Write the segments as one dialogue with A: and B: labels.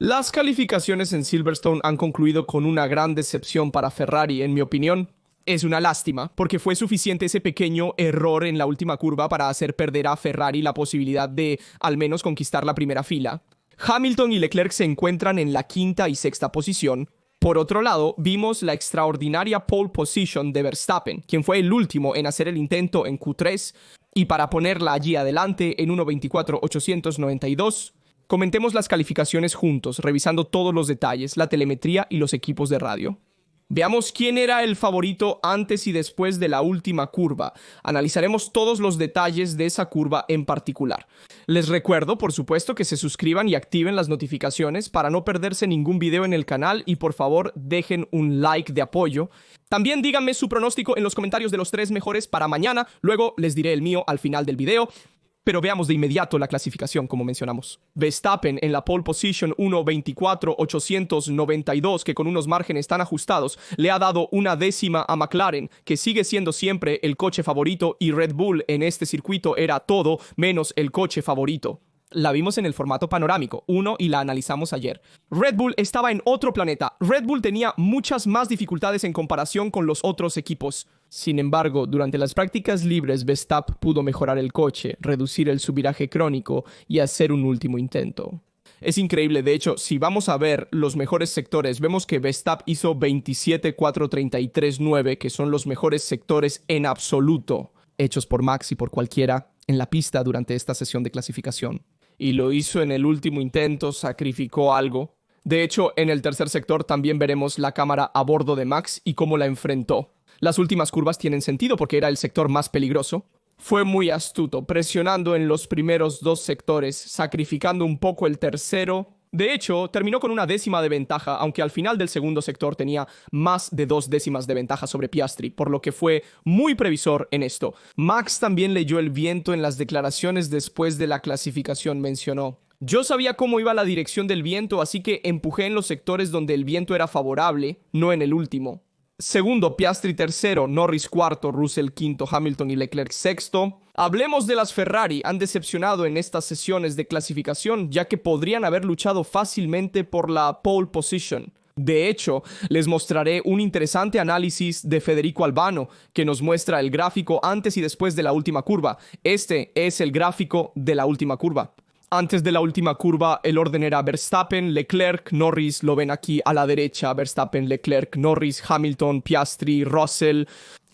A: Las calificaciones en Silverstone han concluido con una gran decepción para Ferrari, en mi opinión. Es una lástima, porque fue suficiente ese pequeño error en la última curva para hacer perder a Ferrari la posibilidad de, al menos, conquistar la primera fila. Hamilton y Leclerc se encuentran en la quinta y sexta posición. Por otro lado, vimos la extraordinaria pole position de Verstappen, quien fue el último en hacer el intento en Q3, y para ponerla allí adelante en 1.24.892, comentemos las calificaciones juntos, revisando todos los detalles, la telemetría y los equipos de radio. Veamos quién era el favorito antes y después de la última curva. Analizaremos todos los detalles de esa curva en particular. Les recuerdo, por supuesto, que se suscriban y activen las notificaciones para no perderse ningún video en el canal y por favor dejen un like de apoyo. También díganme su pronóstico en los comentarios de los 3 mejores para mañana, luego les diré el mío al final del video. Pero veamos de inmediato la clasificación, como mencionamos. Verstappen en la pole position 1.24.892, que con unos márgenes tan ajustados le ha dado una décima a McLaren, que sigue siendo siempre el coche favorito, y Red Bull en este circuito era todo menos el coche favorito. La vimos en el formato panorámico 1 y la analizamos ayer. Red Bull estaba en otro planeta. Red Bull tenía muchas más dificultades en comparación con los otros equipos. Sin embargo, durante las prácticas libres, Verstappen pudo mejorar el coche, reducir el subviraje crónico y hacer un último intento. Es increíble, de hecho, si vamos a ver los mejores sectores, vemos que Verstappen hizo 27.433.9, que son los mejores sectores en absoluto, hechos por Max y por cualquiera en la pista durante esta sesión de clasificación. Y lo hizo en el último intento, sacrificó algo. De hecho, en el tercer sector también veremos la cámara a bordo de Max y cómo la enfrentó. Las últimas curvas tienen sentido porque era el sector más peligroso. Fue muy astuto, presionando en los primeros 2 sectores, sacrificando un poco el tercero. De hecho, terminó con una décima de ventaja, aunque al final del segundo sector tenía más de 2 décimas de ventaja sobre Piastri, por lo que fue muy previsor en esto. Max también leyó el viento en las declaraciones después de la clasificación, mencionó: "Yo sabía cómo iba la dirección del viento, así que empujé en los sectores donde el viento era favorable, no en el último". Segundo, Piastri tercero, Norris cuarto, Russell quinto, Hamilton y Leclerc sexto. Hablemos de las Ferrari. Han decepcionado en estas sesiones de clasificación, ya que podrían haber luchado fácilmente por la pole position. De hecho, les mostraré un interesante análisis de Federico Albano, que nos muestra el gráfico antes y después de la última curva. Este es el gráfico de la última curva. Antes de la última curva, el orden era Verstappen, Leclerc, Norris, lo ven aquí a la derecha, Verstappen, Leclerc, Norris, Hamilton, Piastri, Russell.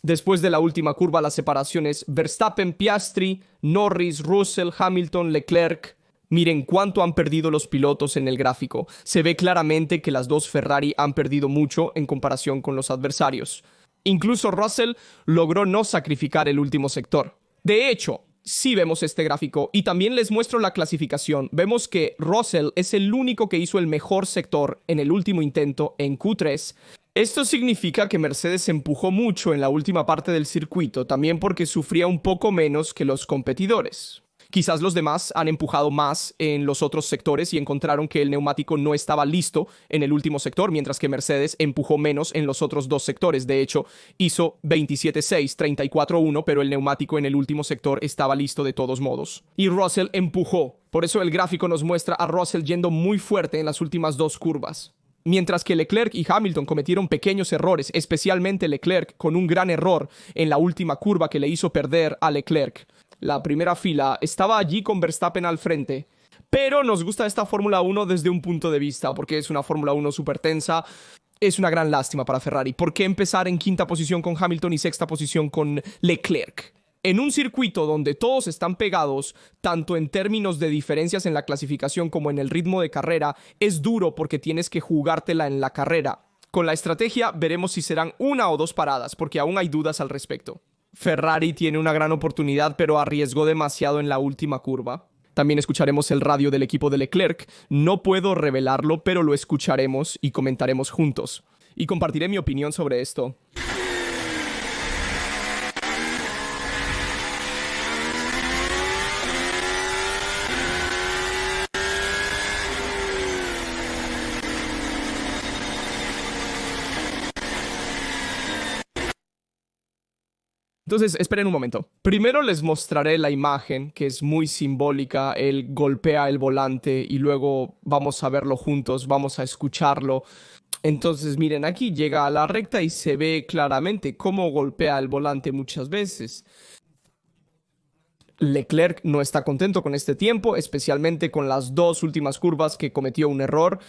A: Después de la última curva, la separación es Verstappen, Piastri, Norris, Russell, Hamilton, Leclerc. Miren cuánto han perdido los pilotos en el gráfico. Se ve claramente que las 2 Ferrari han perdido mucho en comparación con los adversarios. Incluso Russell logró no sacrificar el último sector. De hecho, sí vemos este gráfico y también les muestro la clasificación. Vemos que Russell es el único que hizo el mejor sector en el último intento en Q3. Esto significa que Mercedes empujó mucho en la última parte del circuito, también porque sufría un poco menos que los competidores. Quizás los demás han empujado más en los otros sectores y encontraron que el neumático no estaba listo en el último sector, mientras que Mercedes empujó menos en los otros 2 sectores. De hecho, hizo 27.6, 34.1, pero el neumático en el último sector estaba listo de todos modos. Y Russell empujó. Por eso el gráfico nos muestra a Russell yendo muy fuerte en las últimas 2 curvas. Mientras que Leclerc y Hamilton cometieron pequeños errores, especialmente Leclerc con un gran error en la última curva que le hizo perder a Leclerc. La primera fila estaba allí con Verstappen al frente. Pero nos gusta esta Fórmula 1 desde un punto de vista, porque es una Fórmula 1 súper tensa. Es una gran lástima para Ferrari. ¿Por qué empezar en quinta posición con Hamilton y sexta posición con Leclerc? En un circuito donde todos están pegados, tanto en términos de diferencias en la clasificación como en el ritmo de carrera, es duro porque tienes que jugártela en la carrera. Con la estrategia veremos si serán 1 o 2 paradas, porque aún hay dudas al respecto. Ferrari tiene una gran oportunidad, pero arriesgó demasiado en la última curva. También escucharemos el radio del equipo de Leclerc. No puedo revelarlo, pero lo escucharemos y comentaremos juntos. Y compartiré mi opinión sobre esto. Entonces, esperen un momento. Primero les mostraré la imagen, que es muy simbólica. Él golpea el volante y luego vamos a verlo juntos, vamos a escucharlo. Entonces, miren, aquí llega a la recta y se ve claramente cómo golpea el volante muchas veces. Leclerc no está contento con este tiempo, especialmente con las dos últimas curvas que cometió un error.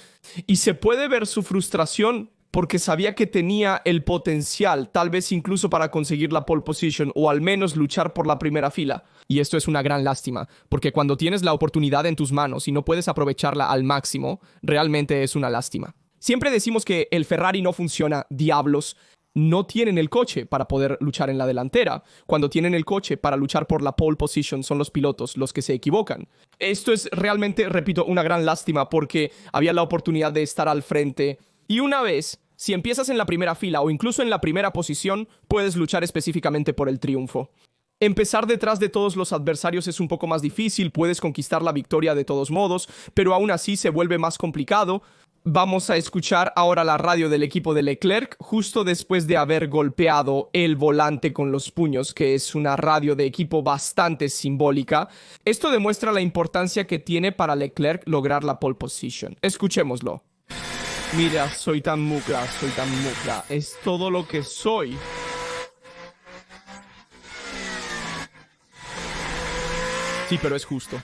A: Y se puede ver su frustración porque sabía que tenía el potencial, tal vez incluso para conseguir la pole position o al menos luchar por la primera fila. Y esto es una gran lástima, porque cuando tienes la oportunidad en tus manos y no puedes aprovecharla al máximo, realmente es una lástima. Siempre decimos que el Ferrari no funciona, diablos. No tienen el coche para poder luchar en la delantera. Cuando tienen el coche para luchar por la pole position son los pilotos los que se equivocan. Esto es realmente, repito, una gran lástima porque había la oportunidad de estar al frente. Y una vez, si empiezas en la primera fila o incluso en la primera posición, puedes luchar específicamente por el triunfo. Empezar detrás de todos los adversarios es un poco más difícil, puedes conquistar la victoria de todos modos, pero aún así se vuelve más complicado. Vamos a escuchar ahora la radio del equipo de Leclerc justo después de haber golpeado el volante con los puños, que es una radio de equipo bastante simbólica. Esto demuestra la importancia que tiene para Leclerc lograr la pole position. Escuchémoslo. Mira, soy tan mucra, es todo lo que soy. Sí, pero es justo.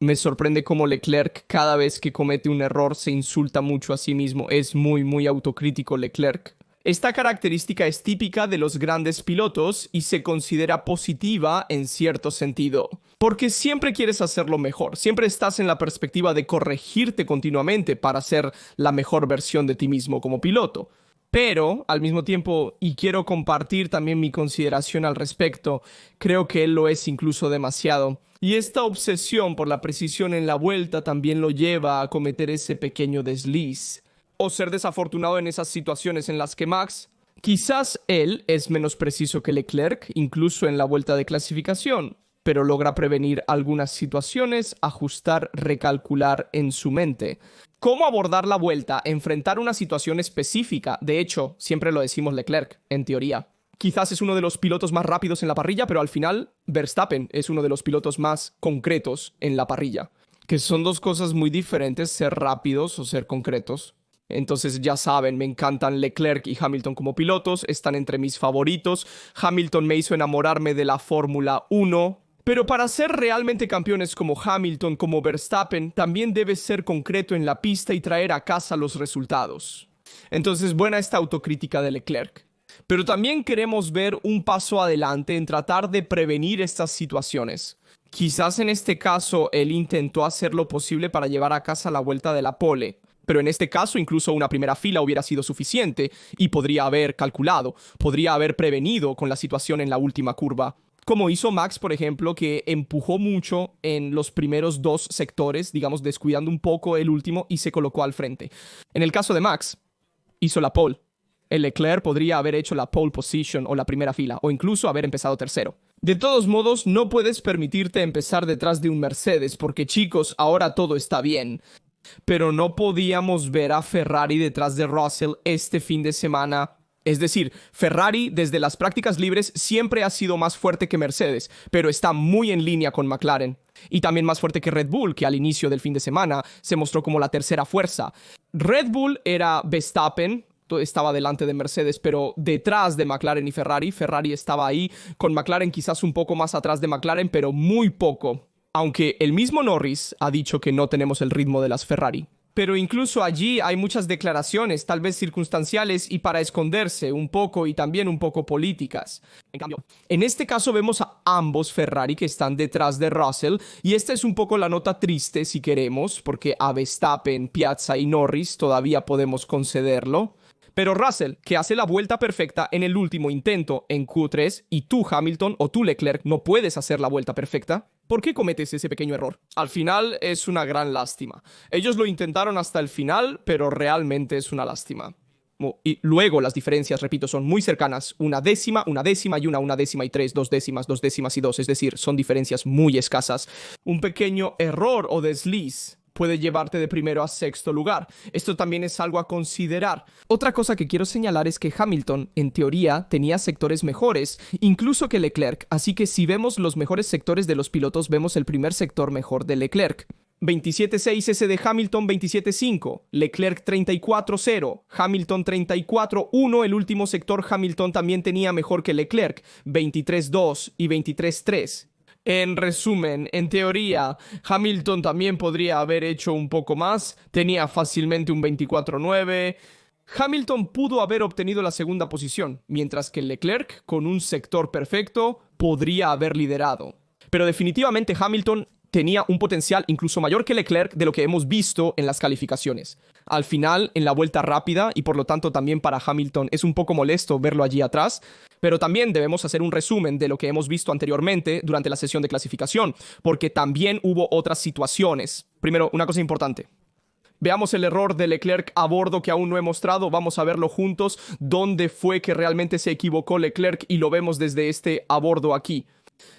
A: Me sorprende cómo Leclerc cada vez que comete un error se insulta mucho a sí mismo. Es muy autocrítico Leclerc. Esta característica es típica de los grandes pilotos y se considera positiva en cierto sentido. Porque siempre quieres hacerlo mejor, siempre estás en la perspectiva de corregirte continuamente para ser la mejor versión de ti mismo como piloto. Pero, al mismo tiempo, y quiero compartir también mi consideración al respecto, creo que él lo es incluso demasiado. Y esta obsesión por la precisión en la vuelta también lo lleva a cometer ese pequeño desliz. O ser desafortunado en esas situaciones en las que Max, quizás él es menos preciso que Leclerc, incluso en la vuelta de clasificación, pero logra prevenir algunas situaciones, ajustar, recalcular en su mente. ¿Cómo abordar la vuelta? Enfrentar una situación específica. De hecho, siempre lo decimos Leclerc, en teoría. Quizás es uno de los pilotos más rápidos en la parrilla, pero al final Verstappen es uno de los pilotos más concretos en la parrilla. Que son dos cosas muy diferentes, ser rápidos o ser concretos. Entonces ya saben, me encantan Leclerc y Hamilton como pilotos, están entre mis favoritos. Hamilton me hizo enamorarme de la Fórmula 1. Pero para ser realmente campeones como Hamilton, como Verstappen, también debes ser concreto en la pista y traer a casa los resultados. Entonces, buena esta autocrítica de Leclerc. Pero también queremos ver un paso adelante en tratar de prevenir estas situaciones. Quizás en este caso él intentó hacer lo posible para llevar a casa la vuelta de la pole. Pero en este caso incluso una primera fila hubiera sido suficiente y podría haber calculado, podría haber prevenido con la situación en la última curva. Como hizo Max, por ejemplo, que empujó mucho en los primeros dos sectores, digamos, descuidando un poco el último y se colocó al frente. En el caso de Max, hizo la pole. El Leclerc podría haber hecho la pole position o la primera fila, o incluso haber empezado tercero. De todos modos, no puedes permitirte empezar detrás de un Mercedes, porque chicos, ahora todo está bien. Pero no podíamos ver a Ferrari detrás de Russell este fin de semana. Es decir, Ferrari desde las prácticas libres siempre ha sido más fuerte que Mercedes, pero está muy en línea con McLaren. Y también más fuerte que Red Bull, que al inicio del fin de semana se mostró como la tercera fuerza. Red Bull era Verstappen, estaba delante de Mercedes, pero detrás de McLaren y Ferrari. Ferrari estaba ahí, con McLaren quizás un poco más atrás de McLaren, pero muy poco. Aunque el mismo Norris ha dicho que no tenemos el ritmo de las Ferrari. Pero incluso allí hay muchas declaraciones, tal vez circunstanciales y para esconderse un poco y también un poco políticas. En cambio, en este caso vemos a ambos Ferrari que están detrás de Russell y esta es un poco la nota triste si queremos, porque a Verstappen, Piazza y Norris todavía podemos concederlo. Pero Russell, que hace la vuelta perfecta en el último intento en Q3 y tú Hamilton o tú Leclerc no puedes hacer la vuelta perfecta, ¿por qué cometes ese pequeño error? Al final es una gran lástima. Ellos lo intentaron hasta el final, pero realmente es una lástima. Y luego las diferencias, repito, son muy cercanas. Una décima y una décima y tres, dos décimas y dos. Es decir, son diferencias muy escasas. Un pequeño error o desliz puede llevarte de primero a sexto lugar. Esto también es algo a considerar. Otra cosa que quiero señalar es que Hamilton, en teoría, tenía sectores mejores, incluso que Leclerc, así que si vemos los mejores sectores de los pilotos, vemos el primer sector mejor de Leclerc. 27.6 ese de Hamilton, 27.5, Leclerc 34.0, Hamilton 34.1, el último sector Hamilton también tenía mejor que Leclerc, 23.2 y 23.3. En resumen, en teoría, Hamilton también podría haber hecho un poco más, tenía fácilmente un 24.9. Hamilton pudo haber obtenido la segunda posición, mientras que Leclerc, con un sector perfecto, podría haber liderado. Pero definitivamente Hamilton tenía un potencial incluso mayor que Leclerc de lo que hemos visto en las calificaciones. Al final, en la vuelta rápida, y por lo tanto también para Hamilton es un poco molesto verlo allí atrás, pero también debemos hacer un resumen de lo que hemos visto anteriormente durante la sesión de clasificación, porque también hubo otras situaciones. Primero, una cosa importante. Veamos el error de Leclerc a bordo que aún no he mostrado, vamos a verlo juntos, dónde fue que realmente se equivocó Leclerc y lo vemos desde este a bordo aquí.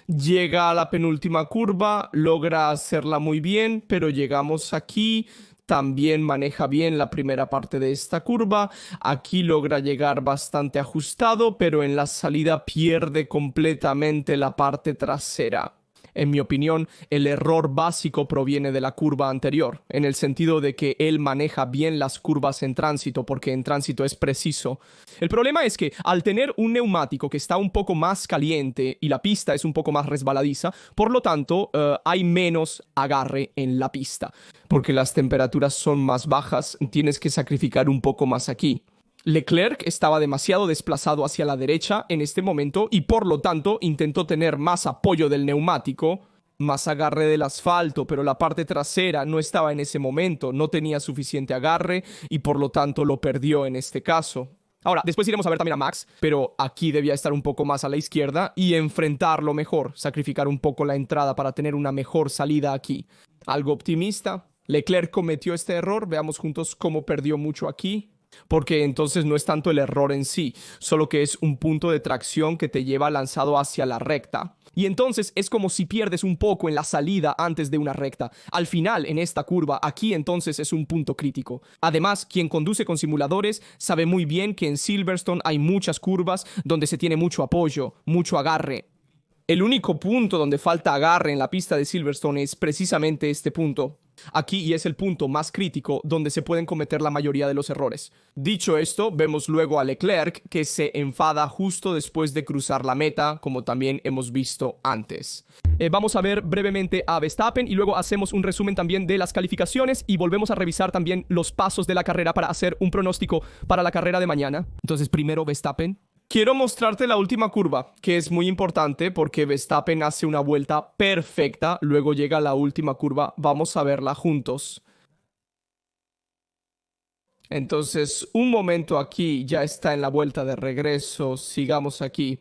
A: Llega a la penúltima curva, logra hacerla muy bien, pero llegamos aquí, también maneja bien la primera parte de esta curva, aquí logra llegar bastante ajustado, pero en la salida pierde completamente la parte trasera. En mi opinión, el error básico proviene de la curva anterior, en el sentido de que él maneja bien las curvas en tránsito, porque en tránsito es preciso. El problema es que al tener un neumático que está un poco más caliente y la pista es un poco más resbaladiza, por lo tanto, hay menos agarre en la pista. Porque las temperaturas son más bajas, tienes que sacrificar un poco más aquí. Leclerc estaba demasiado desplazado hacia la derecha en este momento y por lo tanto intentó tener más apoyo del neumático, más agarre del asfalto, pero la parte trasera no estaba en ese momento, no tenía suficiente agarre y por lo tanto lo perdió en este caso. Ahora, después iremos a ver también a Max, pero aquí debía estar un poco más a la izquierda y enfrentarlo mejor, sacrificar un poco la entrada para tener una mejor salida aquí. Algo optimista. Leclerc cometió este error, veamos juntos cómo perdió mucho aquí. Porque entonces no es tanto el error en sí, solo que es un punto de tracción que te lleva lanzado hacia la recta. Y entonces es como si pierdes un poco en la salida antes de una recta. Al final, en esta curva, aquí entonces es un punto crítico. Además, quien conduce con simuladores sabe muy bien que en Silverstone hay muchas curvas donde se tiene mucho apoyo, mucho agarre. El único punto donde falta agarre en la pista de Silverstone es precisamente este punto. Aquí y es el punto más crítico donde se pueden cometer la mayoría de los errores. Dicho esto, vemos luego a Leclerc que se enfada justo después de cruzar la meta, como también hemos visto antes. Vamos a ver brevemente a Verstappen y luego hacemos un resumen también de las calificaciones y volvemos a revisar también los pasos de la carrera para hacer un pronóstico para la carrera de mañana. Entonces, primero Verstappen. Quiero mostrarte la última curva, que es muy importante porque Verstappen hace una vuelta perfecta, luego llega la última curva, vamos a verla juntos. Entonces, un momento aquí, ya está en la vuelta de regreso, sigamos aquí.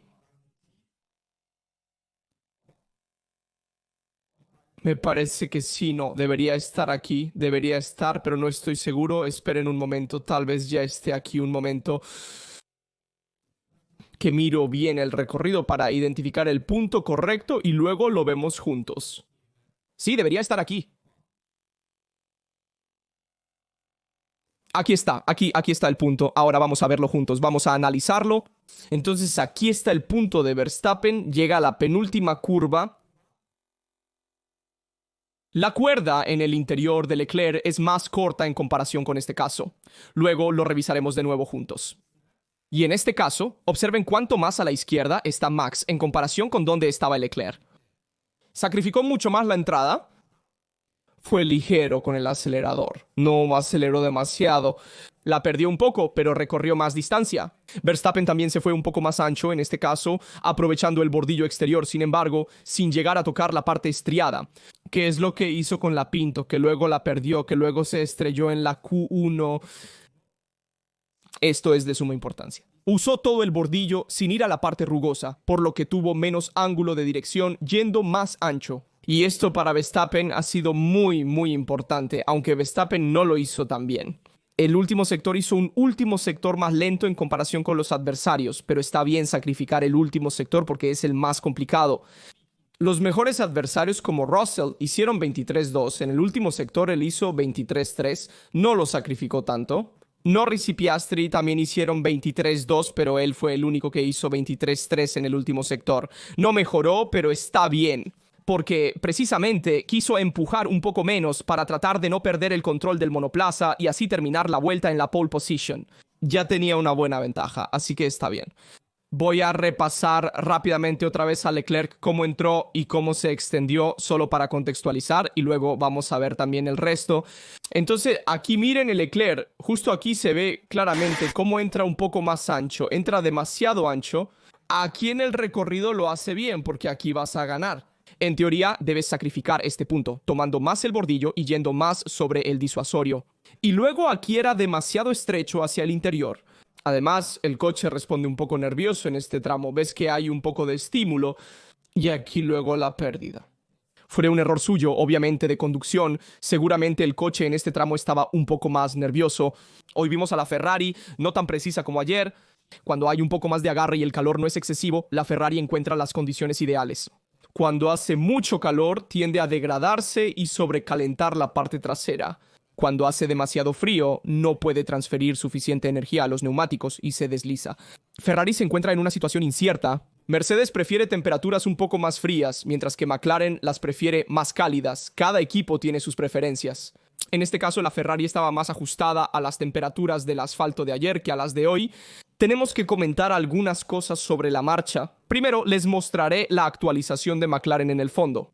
A: Me parece que sí, no, debería estar aquí, debería estar, pero no estoy seguro, esperen un momento, tal vez ya esté aquí un momento. Que miro bien el recorrido para identificar el punto correcto y luego lo vemos juntos. Sí, debería estar aquí. Aquí está, aquí está el punto. Ahora vamos a verlo juntos, vamos a analizarlo. Entonces aquí está el punto de Verstappen, llega a la penúltima curva. La cuerda en el interior de Leclerc es más corta en comparación con este caso. Luego lo revisaremos de nuevo juntos. Y en este caso, observen cuánto más a la izquierda está Max en comparación con dónde estaba Leclerc. Sacrificó mucho más la entrada. Fue ligero con el acelerador. No aceleró demasiado. La perdió un poco, pero recorrió más distancia. Verstappen también se fue un poco más ancho, en este caso, aprovechando el bordillo exterior, sin embargo, sin llegar a tocar la parte estriada. Que es lo que hizo con la Pinto, que luego la perdió, que luego se estrelló en la Q1... Esto es de suma importancia. Usó todo el bordillo sin ir a la parte rugosa, por lo que tuvo menos ángulo de dirección yendo más ancho. Y esto para Verstappen ha sido muy importante, aunque Verstappen no lo hizo tan bien. El último sector hizo un último sector más lento en comparación con los adversarios, pero está bien sacrificar el último sector porque es el más complicado. Los mejores adversarios como Russell hicieron 23-2, en el último sector él hizo 23-3, no lo sacrificó tanto. Norris y Piastri también hicieron 23-2, pero él fue el único que hizo 23-3 en el último sector. No mejoró, pero está bien, porque precisamente quiso empujar un poco menos para tratar de no perder el control del monoplaza y así terminar la vuelta en la pole position. Ya tenía una buena ventaja, así que está bien. Voy a repasar rápidamente otra vez a Leclerc cómo entró y cómo se extendió, solo para contextualizar, y luego vamos a ver también el resto. Entonces, aquí miren el Leclerc. Justo aquí se ve claramente cómo entra un poco más ancho. Entra demasiado ancho. Aquí en el recorrido lo hace bien, porque aquí vas a ganar. En teoría, debes sacrificar este punto, tomando más el bordillo y yendo más sobre el disuasorio. Y luego aquí era demasiado estrecho hacia el interior. Además, el coche responde un poco nervioso en este tramo. Ves que hay un poco de estímulo y aquí luego la pérdida. Fue un error suyo, obviamente, de conducción. Seguramente el coche en este tramo estaba un poco más nervioso. Hoy vimos a la Ferrari, no tan precisa como ayer. Cuando hay un poco más de agarre y el calor no es excesivo, la Ferrari encuentra las condiciones ideales. Cuando hace mucho calor, tiende a degradarse y sobrecalentar la parte trasera. Cuando hace demasiado frío, no puede transferir suficiente energía a los neumáticos y se desliza. Ferrari se encuentra en una situación incierta. Mercedes prefiere temperaturas un poco más frías, mientras que McLaren las prefiere más cálidas. Cada equipo tiene sus preferencias. En este caso, la Ferrari estaba más ajustada a las temperaturas del asfalto de ayer que a las de hoy. Tenemos que comentar algunas cosas sobre la marcha. Primero, les mostraré la actualización de McLaren en el fondo.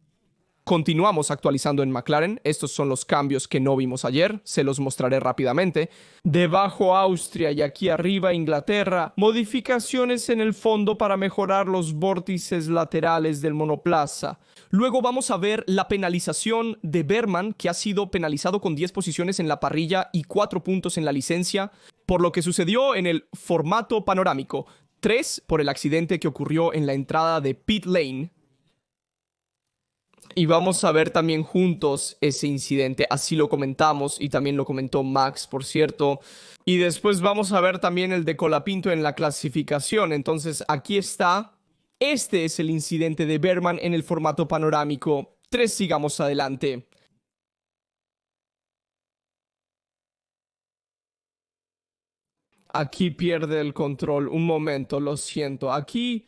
A: Continuamos actualizando en McLaren. Estos son los cambios que no vimos ayer. Se los mostraré rápidamente. Debajo Austria y aquí arriba Inglaterra. Modificaciones en el fondo para mejorar los vórtices laterales del monoplaza. Luego vamos a ver la penalización de Berman, que ha sido penalizado con 10 posiciones en la parrilla y 4 puntos en la licencia, por lo que sucedió en el formato panorámico. 3 por el accidente que ocurrió en la entrada de pit lane. Y vamos a ver también juntos ese incidente, así lo comentamos y también lo comentó Max, por cierto. Y después vamos a ver también el de Colapinto en la clasificación. Entonces aquí está. Este es el incidente de Berman en el formato panorámico. 3, sigamos adelante. Aquí pierde el control. Un momento, lo siento. Aquí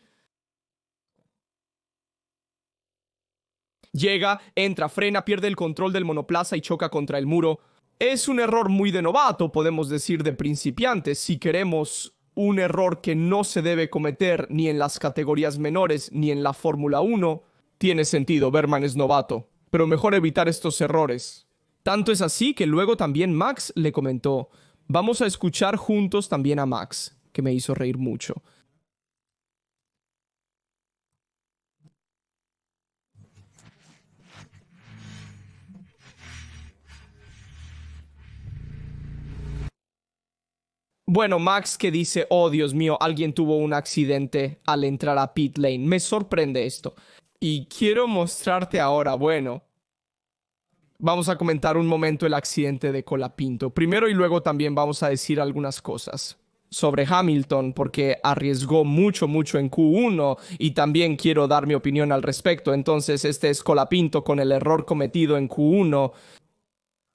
A: llega, entra, frena, pierde el control del monoplaza y choca contra el muro. Es un error muy de novato, podemos decir de principiante. Si queremos un error que no se debe cometer ni en las categorías menores ni en la Fórmula 1, tiene sentido, Berman es novato. Pero mejor evitar estos errores. Tanto es así que luego también Max le comentó. Vamos a escuchar juntos también a Max, que me hizo reír mucho. Bueno, Max que dice, oh Dios mío, alguien tuvo un accidente al entrar a pit lane. Me sorprende esto. Y quiero mostrarte ahora, bueno, vamos a comentar un momento el accidente de Colapinto. Primero y luego también vamos a decir algunas cosas sobre Hamilton, porque arriesgó mucho en Q1 y también quiero dar mi opinión al respecto. Entonces este es Colapinto con el error cometido en Q1.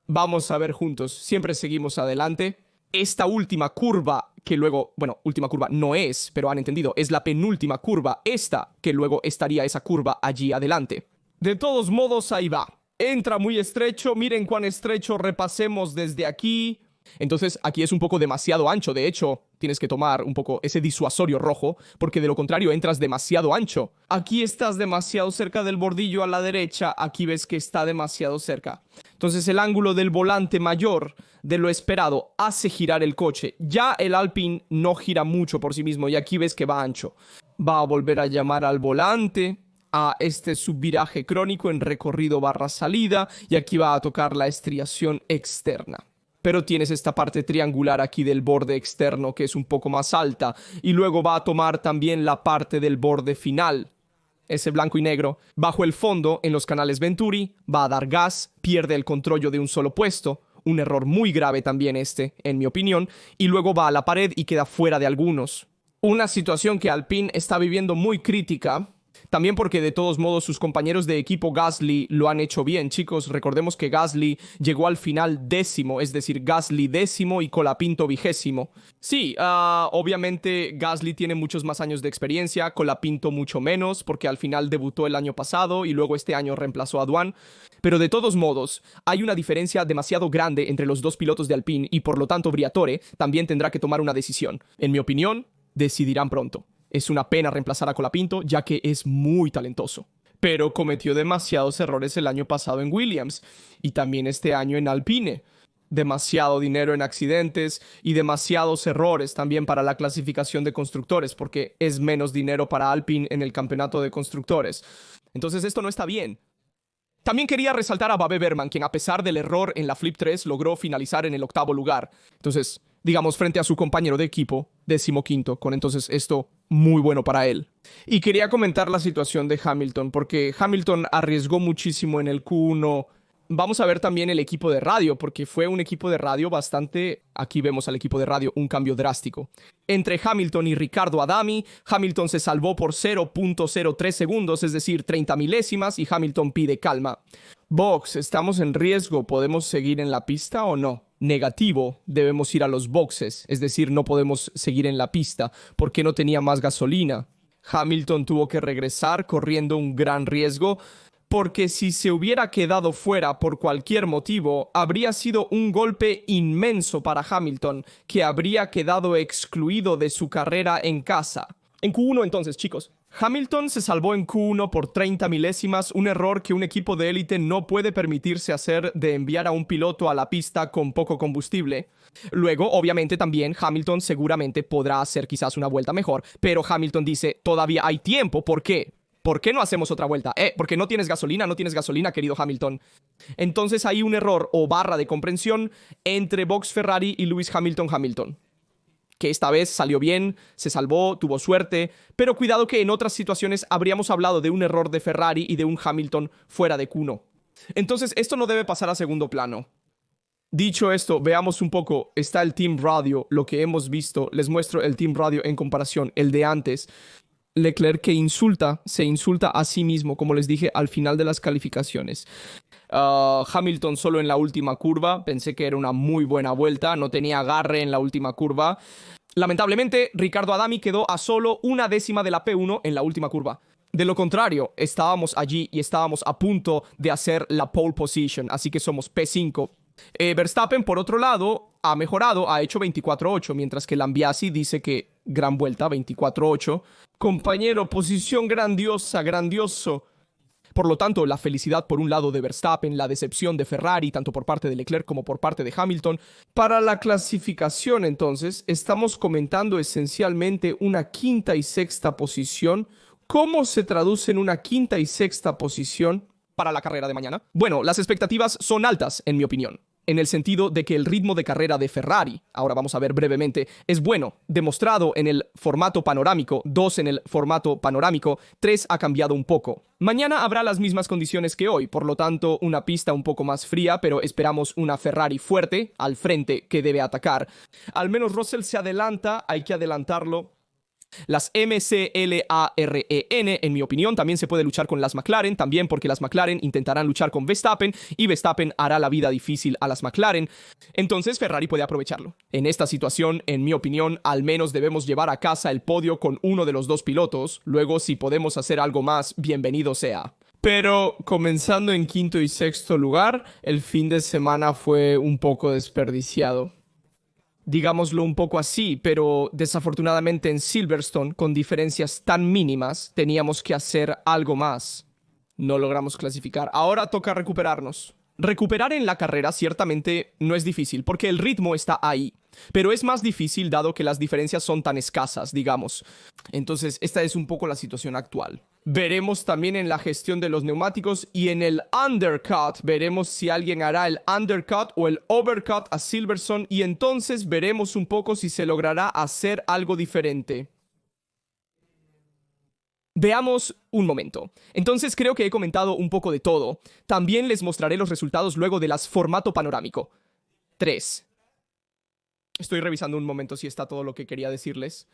A: Vamos a ver juntos, siempre seguimos adelante. Esta última curva, que luego, bueno, última curva no es, pero han entendido, es la penúltima curva, esta, que luego estaría esa curva allí adelante. De todos modos, ahí va. Entra muy estrecho, miren cuán estrecho, repasemos desde aquí. Entonces, aquí es un poco demasiado ancho, de hecho, tienes que tomar un poco ese disuasorio rojo, porque de lo contrario entras demasiado ancho. Aquí estás demasiado cerca del bordillo a la derecha, aquí ves que está demasiado cerca. Entonces el ángulo del volante mayor de lo esperado hace girar el coche. Ya el Alpine no gira mucho por sí mismo y aquí ves que va ancho. Va a volver a llamar al volante a este subviraje crónico en recorrido barra salida y aquí va a tocar la estriación externa. Pero tienes esta parte triangular aquí del borde externo que es un poco más alta y luego va a tomar también la parte del borde final. Ese blanco y negro, bajo el fondo, en los canales Venturi, va a dar gas, pierde el control de un solo puesto, un error muy grave también este, en mi opinión, y luego va a la pared y queda fuera de algunos. Una situación que Alpine está viviendo muy crítica, También porque de todos modos sus compañeros de equipo Gasly lo han hecho bien, chicos. Recordemos que Gasly llegó al final 10º, es decir, Gasly 10º y Colapinto 20º. Sí, obviamente Gasly tiene muchos más años de experiencia, Colapinto mucho menos, porque al final debutó el año pasado y luego este año reemplazó a Dwan. Pero de todos modos, hay una diferencia demasiado grande entre los dos pilotos de Alpine y por lo tanto Briatore también tendrá que tomar una decisión. En mi opinión, decidirán pronto. Es una pena reemplazar a Colapinto, ya que es muy talentoso. Pero cometió demasiados errores el año pasado en Williams y también este año en Alpine. Demasiado dinero en accidentes y demasiados errores también para la clasificación de constructores, porque es menos dinero para Alpine en el campeonato de constructores. Entonces esto no está bien. También quería resaltar a Babe Berman, quien a pesar del error en la Flip 3 logró finalizar en el 8º lugar. Entonces, digamos, frente a su compañero de equipo, 15º, con entonces esto muy bueno para él. Y quería comentar la situación de Hamilton, porque Hamilton arriesgó muchísimo en el Q1. Vamos a ver también el equipo de radio, porque fue un equipo de radio bastante... Aquí vemos al equipo de radio un cambio drástico. Entre Hamilton y Riccardo Adami, Hamilton se salvó por 0.03 segundos, es decir, 30 milésimas, y Hamilton pide calma. Box, ¿estamos en riesgo? ¿Podemos seguir en la pista o no? Negativo, debemos ir a los boxes, es decir, no podemos seguir en la pista, porque no tenía más gasolina. Hamilton tuvo que regresar corriendo un gran riesgo, porque si se hubiera quedado fuera por cualquier motivo, habría sido un golpe inmenso para Hamilton, que habría quedado excluido de su carrera en casa. En Q1 entonces, chicos. Hamilton se salvó en Q1 por 30 milésimas, un error que un equipo de élite no puede permitirse hacer de enviar a un piloto a la pista con poco combustible. Luego, obviamente, también Hamilton seguramente podrá hacer quizás una vuelta mejor, pero Hamilton dice, todavía hay tiempo, ¿por qué? ¿Por qué no hacemos otra vuelta? Porque no tienes gasolina, querido Hamilton. Entonces hay un error o barra de comprensión entre Box Ferrari y Lewis Hamilton. Que esta vez salió bien, se salvó, tuvo suerte, pero cuidado que en otras situaciones habríamos hablado de un error de Ferrari y de un Hamilton fuera de Q1. Entonces esto no debe pasar a segundo plano. Dicho esto, veamos un poco, está el Team Radio, lo que hemos visto, les muestro el Team Radio en comparación, el de antes. Leclerc que se insulta a sí mismo, como les dije al final de las calificaciones. Hamilton solo en la última curva, pensé que era una muy buena vuelta, no tenía agarre en la última curva. Lamentablemente, Riccardo Adami quedó a solo 1/10 de la P1 en la última curva. De lo contrario, estábamos allí y estábamos a punto de hacer la pole position, así que somos P5. Verstappen, por otro lado, ha mejorado, ha hecho 24.8, mientras que Lambiasi dice que gran vuelta, 24.8. Compañero, posición grandiosa, grandioso. Por lo tanto, la felicidad por un lado de Verstappen, la decepción de Ferrari, tanto por parte de Leclerc como por parte de Hamilton. Para la clasificación, entonces, estamos comentando esencialmente una quinta y sexta posición. ¿Cómo se traduce en una quinta y sexta posición para la carrera de mañana? Bueno, las expectativas son altas, en mi opinión, en el sentido de que el ritmo de carrera de Ferrari, ahora vamos a ver brevemente, es bueno, demostrado en el formato panorámico, 2 en el formato panorámico, 3 ha cambiado un poco. Mañana habrá las mismas condiciones que hoy, por lo tanto una pista un poco más fría, pero esperamos una Ferrari fuerte al frente que debe atacar. Al menos Russell se adelanta, hay que adelantarlo. Las McLaren, en mi opinión, también se puede luchar con las McLaren, también porque las McLaren intentarán luchar con Verstappen y Verstappen hará la vida difícil a las McLaren. Entonces Ferrari puede aprovecharlo. En esta situación, en mi opinión, al menos debemos llevar a casa el podio con uno de los dos pilotos. Luego, si podemos hacer algo más, bienvenido sea. Pero comenzando en quinto y sexto lugar, el fin de semana fue un poco desperdiciado. Digámoslo un poco así, pero desafortunadamente en Silverstone, con diferencias tan mínimas, teníamos que hacer algo más. No logramos clasificar. Ahora toca recuperarnos. Recuperar en la carrera ciertamente no es difícil, porque el ritmo está ahí. Pero es más difícil dado que las diferencias son tan escasas, digamos. Entonces, esta es un poco la situación actual. Veremos también en la gestión de los neumáticos y en el undercut. Veremos si alguien hará el undercut o el overcut a Silverstone y entonces veremos un poco si se logrará hacer algo diferente. Veamos un momento. Entonces creo que he comentado un poco de todo. También les mostraré los resultados luego de las formato panorámico. 3. Estoy revisando un momento si está todo lo que quería decirles.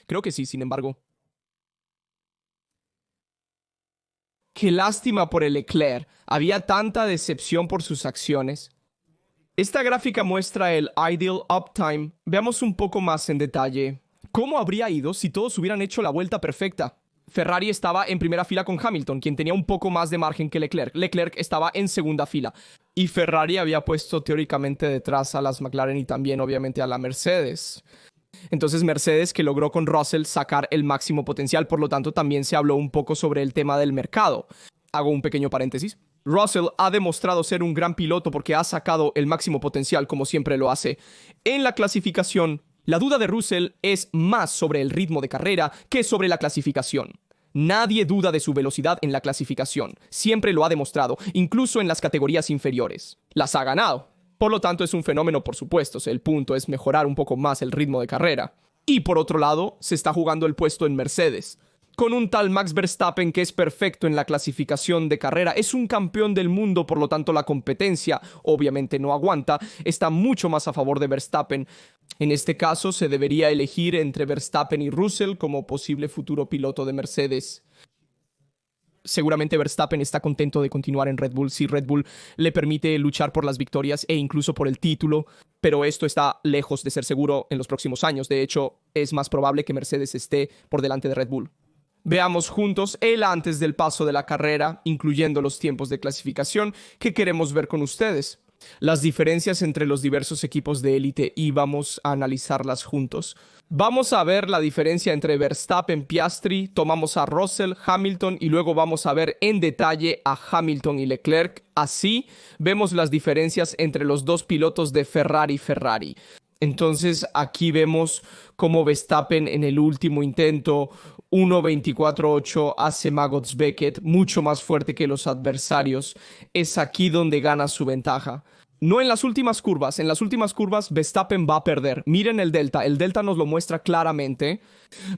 A: Creo que sí, sin embargo. Qué lástima por el Leclerc. Había tanta decepción por sus acciones. Esta gráfica muestra el Ideal Uptime. Veamos un poco más en detalle. ¿Cómo habría ido si todos hubieran hecho la vuelta perfecta? Ferrari estaba en primera fila con Hamilton, quien tenía un poco más de margen que Leclerc. Leclerc estaba en segunda fila. Y Ferrari había puesto teóricamente detrás a las McLaren y también obviamente a la Mercedes. Entonces Mercedes, que logró con Russell sacar el máximo potencial, por lo tanto también se habló un poco sobre el tema del mercado. Hago un pequeño paréntesis. Russell ha demostrado ser un gran piloto porque ha sacado el máximo potencial como siempre lo hace. En la clasificación, la duda de Russell es más sobre el ritmo de carrera que sobre la clasificación. Nadie duda de su velocidad en la clasificación. Siempre lo ha demostrado, incluso en las categorías inferiores. Las ha ganado. Por lo tanto, es un fenómeno, por supuesto. El punto es mejorar un poco más el ritmo de carrera. Y por otro lado, se está jugando el puesto en Mercedes. Con un tal Max Verstappen que es perfecto en la clasificación de carrera, es un campeón del mundo, por lo tanto la competencia obviamente no aguanta, está mucho más a favor de Verstappen. En este caso se debería elegir entre Verstappen y Russell como posible futuro piloto de Mercedes. Seguramente Verstappen está contento de continuar en Red Bull si Red Bull le permite luchar por las victorias e incluso por el título, pero esto está lejos de ser seguro en los próximos años. De hecho, es más probable que Mercedes esté por delante de Red Bull. Veamos juntos el antes del paso de la carrera, incluyendo los tiempos de clasificación que queremos ver con ustedes. Las diferencias entre los diversos equipos de élite y vamos a analizarlas juntos. Vamos a ver la diferencia entre Verstappen, Piastri, tomamos a Russell, Hamilton y luego vamos a ver en detalle a Hamilton y Leclerc. Así vemos las diferencias entre los dos pilotos de Ferrari. Entonces aquí vemos cómo Verstappen en el último intento 1.24.8 hace Magots Beckett mucho más fuerte que los adversarios. Es aquí donde gana su ventaja. No en las últimas curvas. En las últimas curvas Verstappen va a perder. Miren el delta nos lo muestra claramente.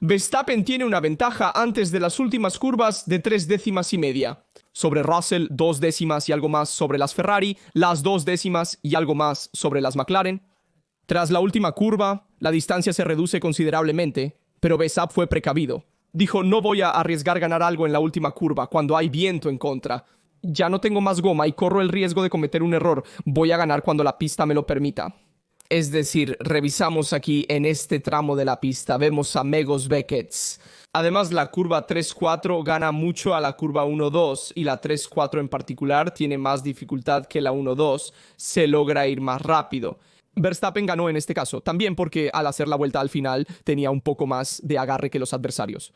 A: Verstappen tiene una ventaja antes de las últimas curvas de 3 décimas y media. Sobre Russell, 2 décimas y algo más sobre las Ferrari, las 2 décimas y algo más sobre las McLaren. Tras la última curva, la distancia se reduce considerablemente, pero Verstappen fue precavido. Dijo, no voy a arriesgar ganar algo en la última curva cuando hay viento en contra. Ya no tengo más goma y corro el riesgo de cometer un error. Voy a ganar cuando la pista me lo permita. Es decir, revisamos aquí en este tramo de la pista, vemos a Megos Beckett. Además, la curva 3-4 gana mucho a la curva 1-2 y la 3-4 en particular tiene más dificultad que la 1-2. Se logra ir más rápido. Verstappen ganó en este caso, también porque al hacer la vuelta al final tenía un poco más de agarre que los adversarios.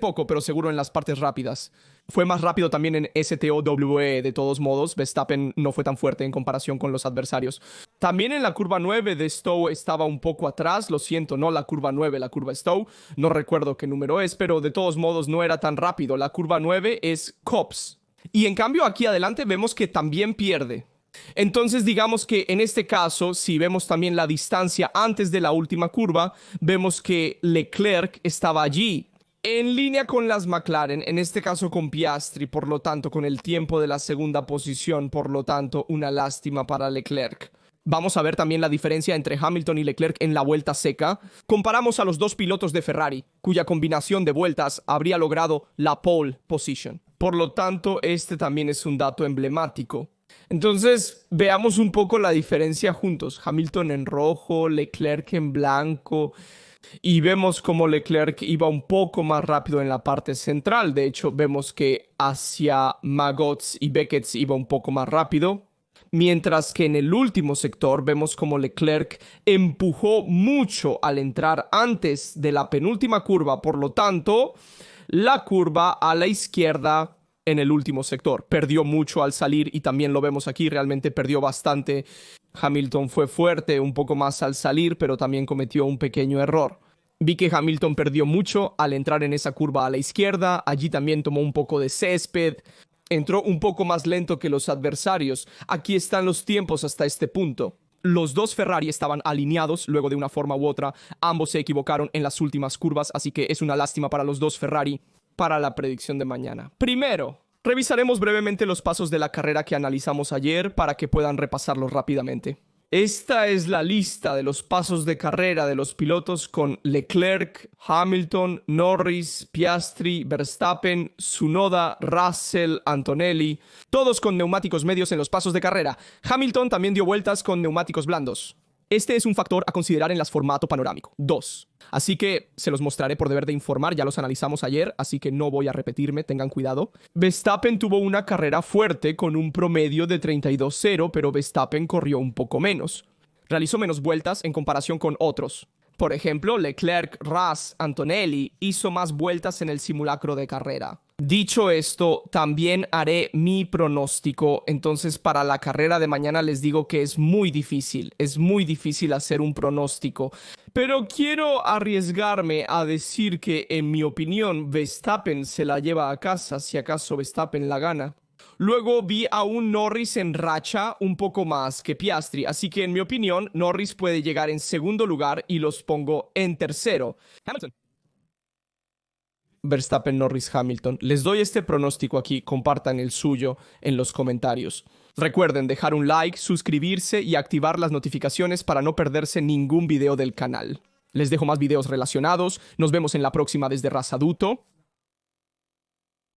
A: Poco, pero seguro en las partes rápidas. Fue más rápido también en STOWE, de todos modos. Verstappen no fue tan fuerte en comparación con los adversarios. También en la curva 9 de Stowe estaba un poco atrás, lo siento, no la curva 9, la curva Stowe. No recuerdo qué número es, pero de todos modos no era tan rápido. La curva 9 es Copse. Y en cambio aquí adelante vemos que también pierde. Entonces digamos que en este caso, si vemos también la distancia antes de la última curva, vemos que Leclerc estaba allí, en línea con las McLaren, en este caso con Piastri, por lo tanto con el tiempo de la segunda posición, por lo tanto una lástima para Leclerc. Vamos a ver también la diferencia entre Hamilton y Leclerc en la vuelta seca. Comparamos a los dos pilotos de Ferrari, cuya combinación de vueltas habría logrado la pole position. Por lo tanto, este también es un dato emblemático. Entonces, veamos un poco la diferencia juntos. Hamilton en rojo, Leclerc en blanco. Y vemos como Leclerc iba un poco más rápido en la parte central. De hecho, vemos que hacia Magots y Beckett iba un poco más rápido. Mientras que en el último sector vemos como Leclerc empujó mucho al entrar antes de la penúltima curva. Por lo tanto, la curva a la izquierda en el último sector perdió mucho al salir y también lo vemos aquí, realmente perdió bastante. Hamilton fue fuerte un poco más al salir, pero también cometió un pequeño error. Vi que Hamilton perdió mucho al entrar en esa curva a la izquierda, allí también tomó un poco de césped, entró un poco más lento que los adversarios. Aquí están los tiempos hasta este punto. Los dos Ferrari estaban alineados luego de una forma u otra, ambos se equivocaron en las últimas curvas, así que es una lástima para los dos Ferrari para la predicción de mañana. Primero, revisaremos brevemente los pasos de la carrera que analizamos ayer para que puedan repasarlos rápidamente. Esta es la lista de los pasos de carrera de los pilotos con Leclerc, Hamilton, Norris, Piastri, Verstappen, Tsunoda, Russell, Antonelli, todos con neumáticos medios en los pasos de carrera. Hamilton también dio vueltas con neumáticos blandos. Este es un factor a considerar en las formato panorámico. 2. Así que se los mostraré por deber de informar, ya los analizamos ayer, así que no voy a repetirme, tengan cuidado. Verstappen tuvo una carrera fuerte con un promedio de 32.0, pero Verstappen corrió un poco menos. Realizó menos vueltas en comparación con otros. Por ejemplo, Leclerc, Russell, Antonelli hizo más vueltas en el simulacro de carrera. Dicho esto, también haré mi pronóstico, entonces para la carrera de mañana les digo que es muy difícil hacer un pronóstico, pero quiero arriesgarme a decir que en mi opinión Verstappen se la lleva a casa si acaso Verstappen la gana. Luego vi a un Norris en racha un poco más que Piastri, así que en mi opinión Norris puede llegar en segundo lugar y los pongo en tercero. Hamilton. Verstappen, Norris, Hamilton. Les doy este pronóstico aquí, compartan el suyo en los comentarios. Recuerden dejar un like, suscribirse y activar las notificaciones para no perderse ningún video del canal. Les dejo más videos relacionados, nos vemos en la próxima desde Razaduto.